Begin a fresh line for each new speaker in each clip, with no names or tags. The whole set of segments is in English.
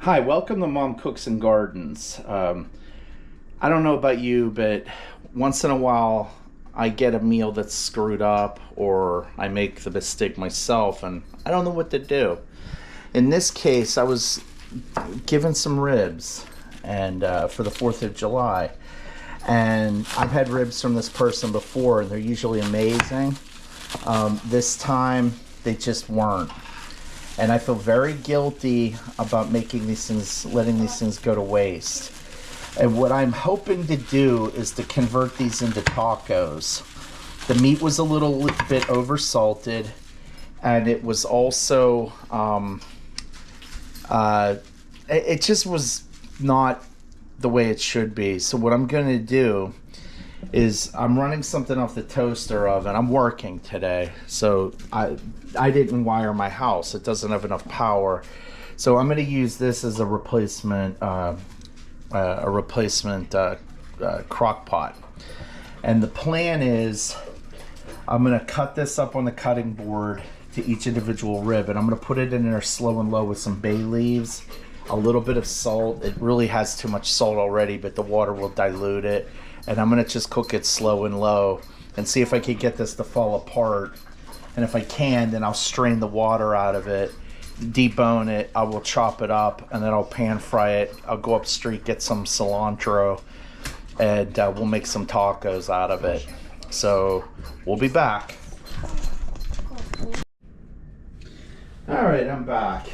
Hi, welcome to Mom Cooks and Gardens. I don't know about you, but once in a while I get a meal that's screwed up or I make the mistake myself and I don't know what to do. In this case, I was given some ribs and for the 4th of July. And I've had ribs from this person before and they're usually amazing. This time they just weren't. And I feel very guilty about making these things, letting these things go to waste. And what I'm hoping to do is to convert these into tacos. The meat was a little bit oversalted, and it was also, it just was not the way it should be. So what I'm going to do is I'm running something off the toaster oven. I'm working today, so I didn't wire my house. It doesn't have enough power, so I'm going to use this as a replacement crock pot. And the plan is I'm going to cut this up on the cutting board to each individual rib, and I'm going to put it in there slow and low with some bay leaves, a little bit of salt. It really has too much salt already, but the water will dilute it. And I'm going to just cook it slow and low and see if I can get this to fall apart. And if I can, then I'll strain the water out of it, debone it, I will chop it up, and then I'll pan fry it. I'll go up street, get some cilantro, and we'll make some tacos out of it. So we'll be back. All right, I'm back.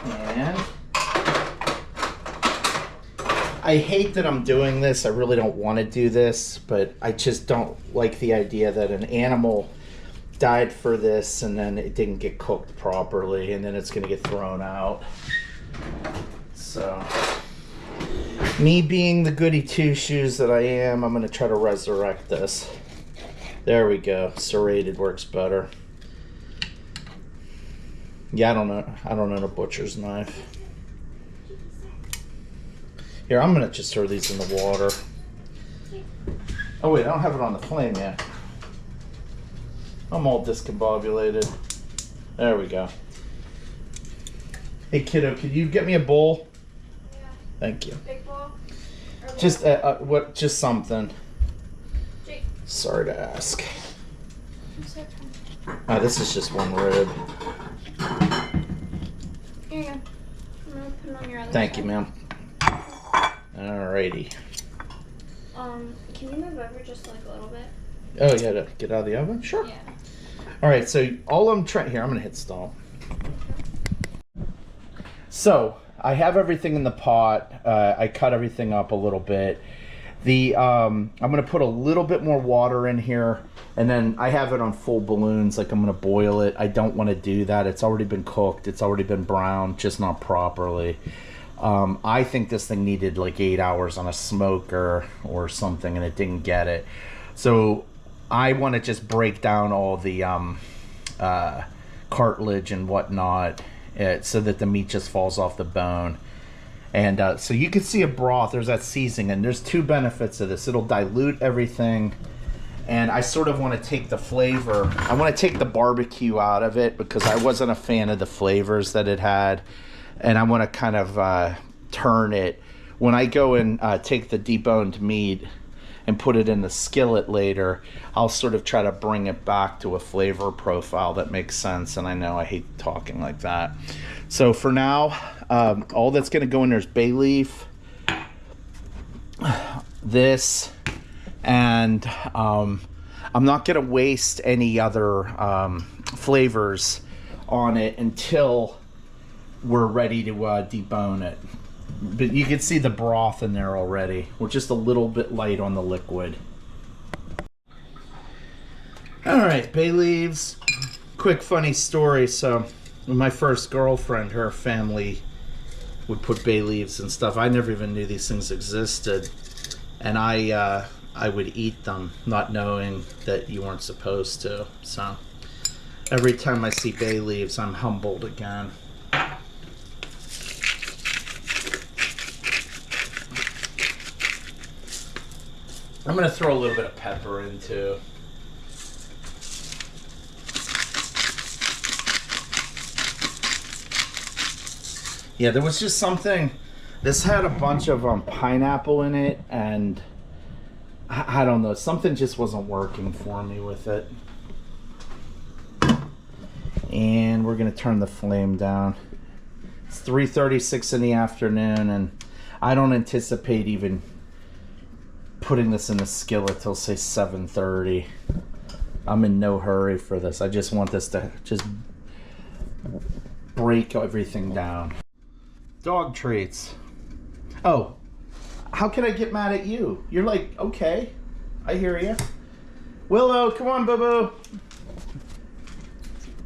And I hate that I'm doing this. I really don't want to do this, but I just don't like the idea that an animal died for this and then it didn't get cooked properly and then it's going to get thrown out. So, me being the goody two-shoes that I am, I'm going to try to resurrect this. There we go. Serrated works better. Yeah, I don't know a butcher's knife. Here, I'm gonna just throw these in the water. Oh wait, I don't have it on the flame yet. I'm all discombobulated. There we go. Hey kiddo, could you get me a bowl?
Yeah.
Thank you.
Big bowl?
Just what? Just something.
Jake.
Sorry to ask.
I'm
This is just one rib.
Here you go. I'm gonna put it on your other
Thank
side.
you, ma'am. Alrighty.
Can you move over just like a little bit?
Oh, yeah, to get out of the oven? Sure.
Yeah.
Alright, so all I'm trying here, I'm gonna hit stop. So I have everything in the pot. I cut everything up a little bit. I'm gonna put a little bit more water in here, and then I have it on full balloons, like I'm gonna boil it. I don't want to do that. It's already been cooked. It's already been browned, just not properly. I think this thing needed like 8 hours on a smoker or something, and it didn't get it. So I want to just break down all the cartilage and whatnot, so that the meat just falls off the bone. And so you can see a broth. There's that seasoning, and there's two benefits of this. It'll dilute everything, and I sort of want to take the flavor. I want to take the barbecue out of it because I wasn't a fan of the flavors that it had. And I want to kind of turn it. When I go and take the deboned meat and put it in the skillet later, I'll sort of try to bring it back to a flavor profile that makes sense. And I know I hate talking like that. So for now, all that's going to go in there is bay leaf, this, and I'm not going to waste any other flavors on it until we're ready to debone it. But you can see the broth in there already. We're just a little bit light on the liquid. Alright, bay leaves. Quick funny story. So my first girlfriend, her family would put bay leaves and stuff. I never even knew these things existed. And I would eat them, not knowing that you weren't supposed to. So every time I see bay leaves, I'm humbled again. I'm going to throw a little bit of pepper in too. Yeah, there was just something. This had a bunch of pineapple in it, and I don't know. Something just wasn't working for me with it. And we're gonna turn the flame down. It's 3:36 in the afternoon, and I don't anticipate even putting this in the skillet till say 7:30. I'm in no hurry for this. I just want this to just break everything down. Dog treats. Oh, how can I get mad at you? You're like, okay, I hear you. Willow, come on, boo-boo.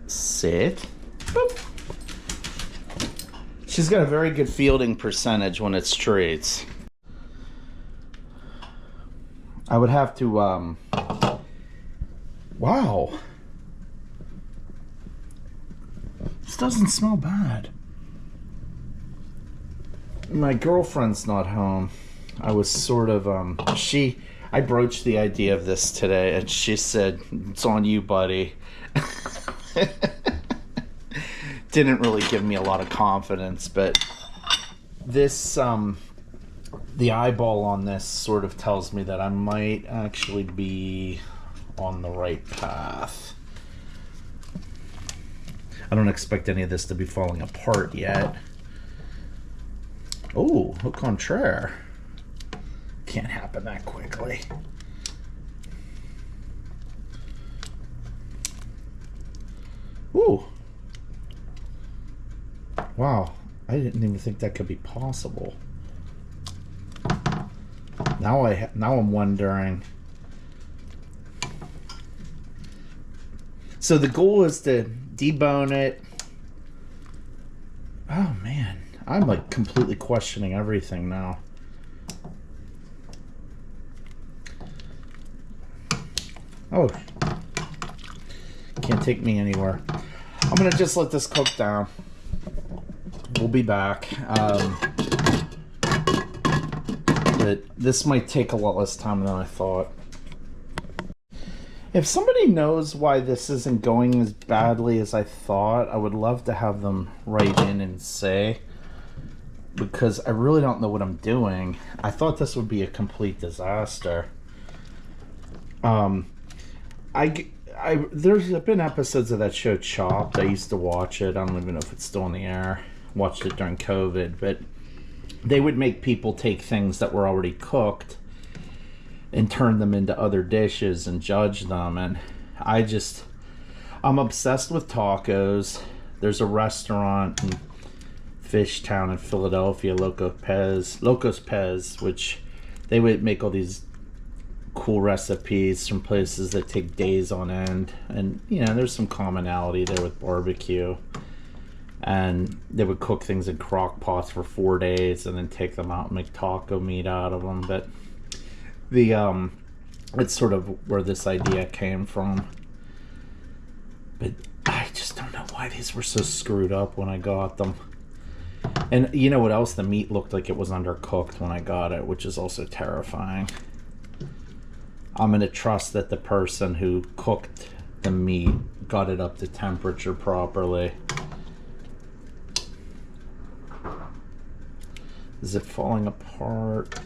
Sit. Boop. She's got a very good fielding percentage when it's treats. I would have to, wow. This doesn't smell bad. My girlfriend's not home. I was sort of, I broached the idea of this today, and she said, it's on you, buddy. Didn't really give me a lot of confidence, but this, the eyeball on this sort of tells me that I might actually be on the right path. I don't expect any of this to be falling apart yet. Oh, au contraire. Can't happen that quickly. Ooh. Wow, I didn't even think that could be possible. Now I'm wondering. So the goal is to debone it. Oh man, I'm like completely questioning everything now. Oh, can't take me anywhere. I'm gonna just let this cook down. We'll be back. But this might take a lot less time than I thought. If somebody knows why this isn't going as badly as I thought, I would love to have them write in and say, because I really don't know what I'm doing. I thought this would be a complete disaster. There's been episodes of that show Chopped. I used to watch it. I don't even know if it's still on the air. Watched it during COVID, but they would make people take things that were already cooked and turn them into other dishes and judge them. And I'm obsessed with tacos. There's a restaurant in Fishtown in Philadelphia, Locos Pez, which they would make all these cool recipes from places that take days on end. And, you know, there's some commonality there with barbecue. And they would cook things in crock pots for 4 days and then take them out and make taco meat out of them. But it's sort of where this idea came from. But I just don't know why these were so screwed up when I got them. And you know what else? The meat looked like it was undercooked when I got it, which is also terrifying. I'm going to trust that the person who cooked the meat got it up to temperature properly. Is it falling apart?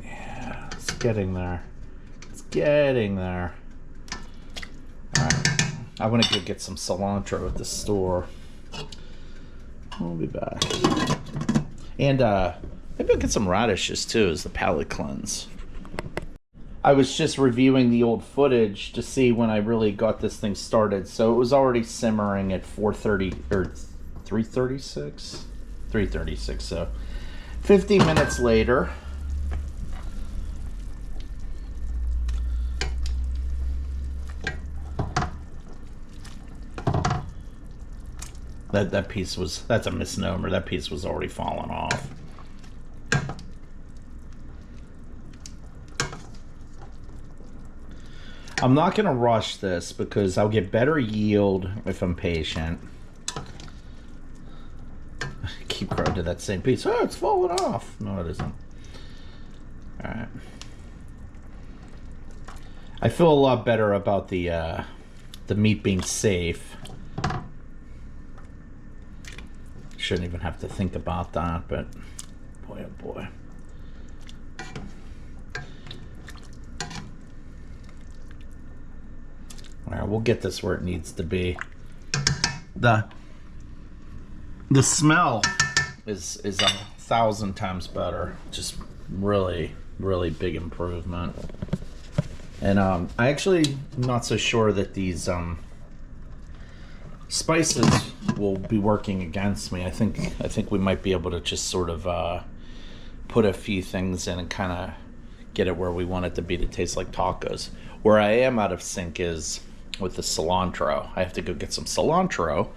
Yeah, it's getting there. It's getting there. Alright. I want to go get some cilantro at the store. I'll be back. And maybe I'll get some radishes too as the palate cleanse. I was just reviewing the old footage to see when I really got this thing started. So it was already simmering at 4:30 or 3:36? 3:36, so 50 minutes later. That piece was, that's a misnomer. That piece was already falling off. I'm not going to rush this because I'll get better yield if I'm patient. I keep growing to that same piece. Oh, it's falling off. No, it isn't. Alright. I feel a lot better about the meat being safe. shouldn't even have to think about that, but boy, oh boy. All right, we'll get this where it needs to be. The smell is 1,000 times better. Just really, really big improvement. And I actually not so sure that these spices will be working against me. I think we might be able to just sort of put a few things in and kind of get it where we want it to be to taste like tacos. Where I am out of sync is with the cilantro. I have to go get some cilantro.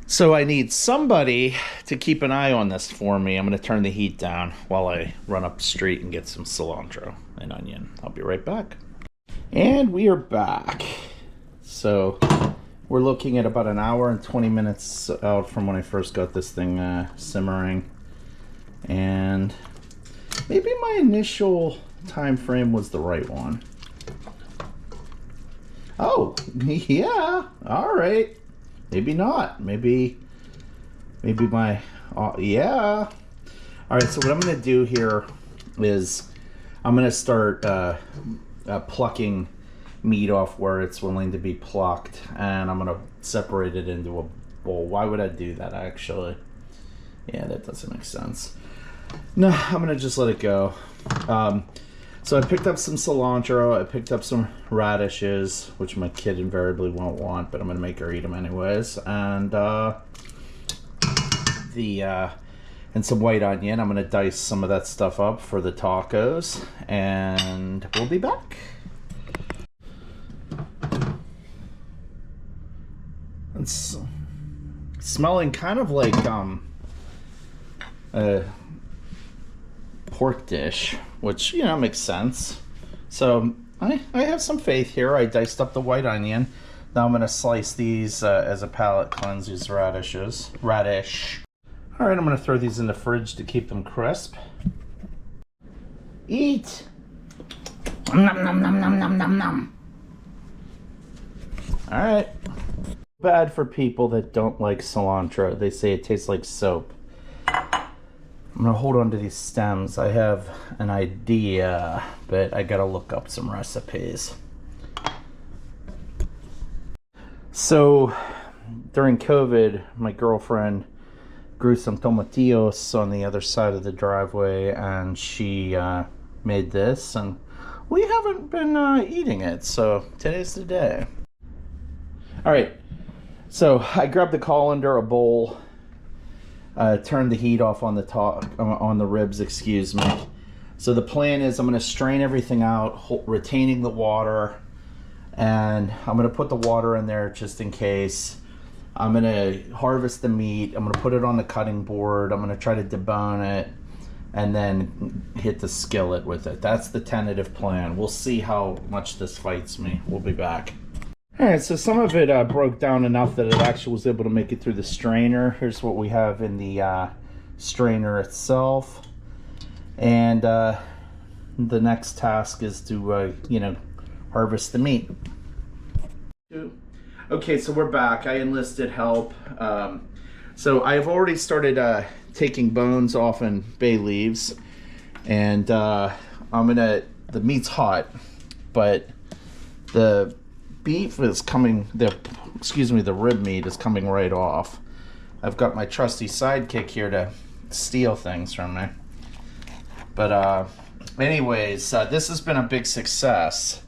So I need somebody to keep an eye on this for me. I'm going to turn the heat down while I run up the street and get some cilantro and onion. I'll be right back. And we are back. So we're looking at about an hour and 20 minutes out from when I first got this thing simmering. And maybe my initial time frame was the right one. Oh, yeah. All right. Maybe not. Maybe my, yeah. All right, so what I'm going to do here is I'm going to start plucking meat off where it's willing to be plucked, and I'm going to separate it into a bowl. Why would I do that, actually? Yeah, that doesn't make sense. No, I'm going to just let it go. So I picked up some cilantro, I picked up some radishes, which my kid invariably won't want, but I'm going to make her eat them anyways, and and some white onion. I'm going to dice some of that stuff up for the tacos, and we'll be back. It's smelling kind of like a pork dish, which, you know, makes sense. So I have some faith here. I diced up the white onion. Now I'm going to slice these as a palate cleanse, these radishes. All right, I'm going to throw these in the fridge to keep them crisp. Eat! Nom, nom, nom, nom, nom, nom, nom. All right. Bad for people that don't like cilantro. They say it tastes like soap. I'm going to hold on to these stems. I have an idea, but I got to look up some recipes. So, during COVID, my girlfriend grew some tomatillos on the other side of the driveway, and she made this, and we haven't been eating it, so today's the day. All right, so I grabbed the colander, a bowl, turn the heat off on the ribs, excuse me. So the plan is I'm going to strain everything out, retaining the water, and I'm going to put the water in there just in case. I'm going to harvest the meat. I'm going to put it on the cutting board. I'm going to try to debone it and then hit the skillet with it. That's the tentative plan. We'll see how much this fights me. We'll be back. All right, so some of it broke down enough that it actually was able to make it through the strainer. Here's what we have in the strainer itself. And the next task is to, harvest the meat. Okay, so we're back. I enlisted help. So I've already started taking bones off and bay leaves. And the meat's hot, but the beef is coming, the rib meat is coming right off. I've got my trusty sidekick here to steal things from me. But anyways, this has been a big success.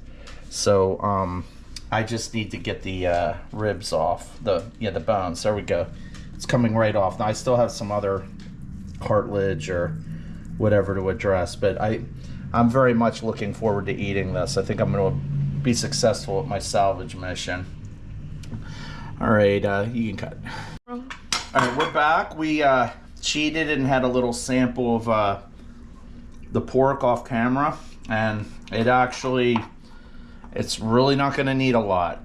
So I just need to get the ribs off, the bones. There we go. It's coming right off. Now I still have some other cartilage or whatever to address, but I'm very much looking forward to eating this. I think I'm going to be successful at my salvage mission. All right, you can cut. All right, we're back. We cheated and had a little sample of the pork off camera, and it's really not going to need a lot.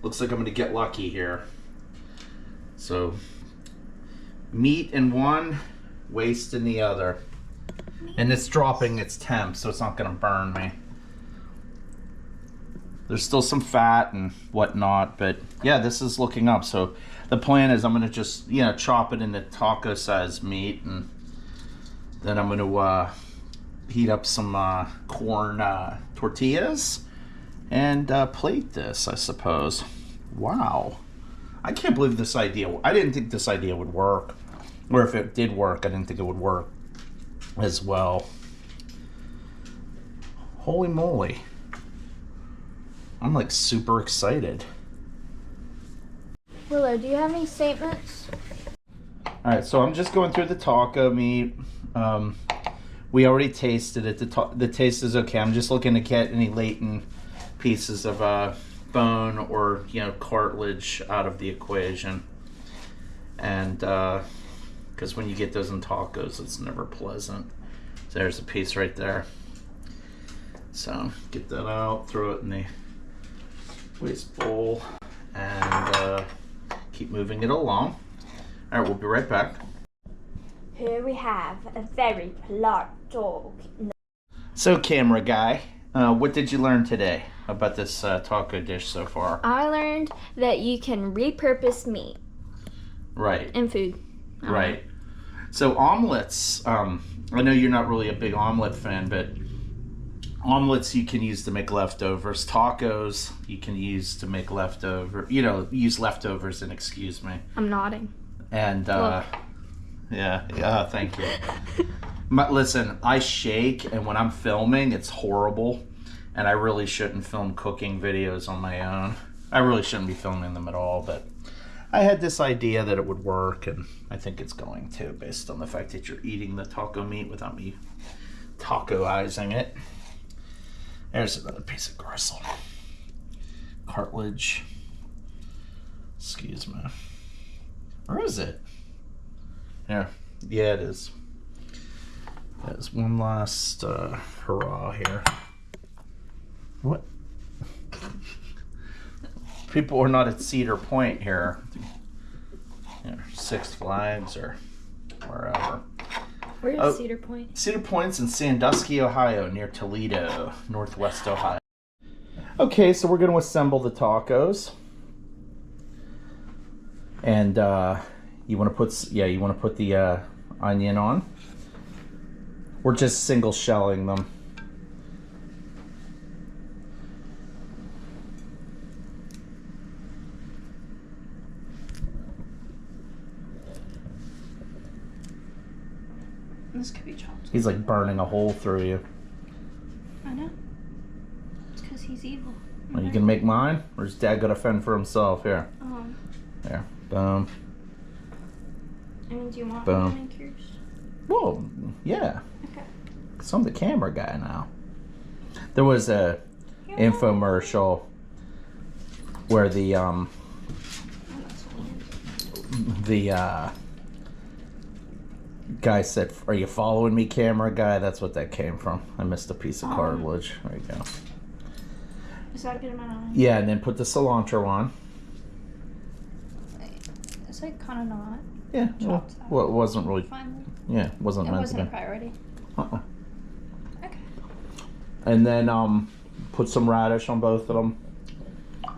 Looks like I'm going to get lucky here. So, meat in one, waste in the other. And it's dropping its temp, so it's not going to burn me. There's still some fat and whatnot, but yeah, this is looking up. So the plan is I'm gonna just, you know, chop it into taco size meat, and then I'm gonna heat up some corn tortillas and plate this, I suppose. Wow. I can't believe this idea. I didn't think this idea would work. Or if it did work, I didn't think it would work as well. Holy moly. I'm like super excited.
Willow, do you have any statements?
Alright, so I'm just going through the taco meat. We already tasted it. The taste is okay. I'm just looking to get any latent pieces of bone or, you know, cartilage out of the equation. And because when you get those in tacos, it's never pleasant. So there's a piece right there. So get that out, throw it in the waste bowl, and keep moving it along. All right, we'll be right back.
Here we have a very polite dog.
So, camera guy, what did you learn today about this taco dish so far?
I learned that you can repurpose meat.
Right.
And food.
Right. So omelets, I know you're not really a big omelet fan, but omelets you can use to make leftovers. Tacos you can use to make use leftovers, and excuse me.
I'm nodding.
And yeah, thank you. Listen, I shake, and when I'm filming, it's horrible, and I really shouldn't film cooking videos on my own. I really shouldn't be filming them at all, but I had this idea that it would work, and I think it's going to, based on the fact that you're eating the taco meat without me tacoizing it. There's another piece of gristle. Cartilage. Excuse me. Where is it? Here. Yeah, it is. There's one last hurrah here. What? People are not at Cedar Point here. Six Flags or wherever.
Where's Cedar Point?
Cedar Point's in Sandusky, Ohio, near Toledo, Northwest Ohio. Okay, so we're going to assemble the tacos. And you want to put the onion on. We're just single shelling them.
This could be chopped.
He's like burning a hole through you.
I know. It's because he's evil.
Well, you can make mine, or is Dad got to fend for himself? Here. There. Boom.
I mean, do you want
Boom.
me to make yours?
Well, yeah.
Okay.
So I'm the camera guy now. There was a infomercial where the guy said, "Are you following me, camera guy?" That's what that came from. I missed a piece of cartilage. There you go.
Is that a good amount of onion?
Yeah, and then put the cilantro on.
It's like kind of not.
Yeah. Well, it wasn't really.
Finally.
Yeah, it wasn't meant to be.
It wasn't a priority. Okay.
And then put some radish on both of them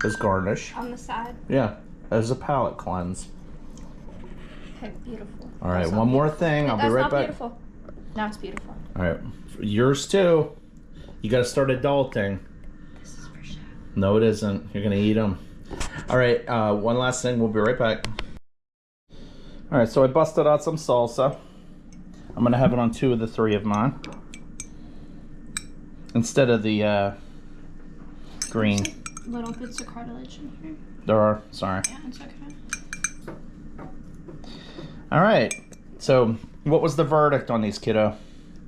as garnish.
On the side.
Yeah, as a palate cleanse.
Okay, beautiful.
All right, one more thing. I'll be right back.
Beautiful. Now it's beautiful.
All right, yours too. You got to start adulting.
This is for sure.
No, it isn't. You're gonna eat them. All right, one last thing. We'll be right back. All right, so I busted out some salsa. I'm gonna have it on 2 of the 3 of mine instead of the green.
Little bits of cartilage in here.
There are. Sorry.
Yeah, it's okay.
All right. So, what was the verdict on these, kiddo?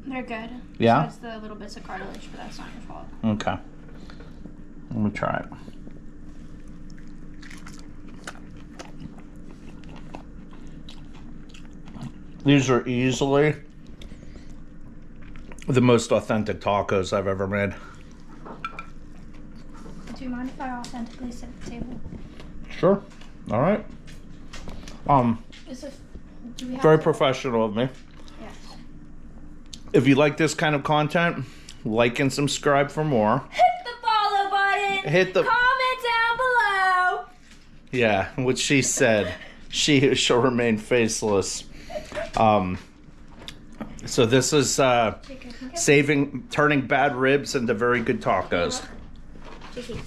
They're good.
Yeah?
Besides the little bits of cartilage, but that's not your fault.
Okay. Let me try it. These are easily the most authentic tacos I've ever made.
Do you mind if I authentically sit at the table?
Sure. All right. Very professional of me.
Yes.
If you like this kind of content, like and subscribe for more.
Hit the follow button!
hit the
comment down below.
Yeah, which she said. She who shall remain faceless. So this is turning bad ribs into very good tacos.
JC.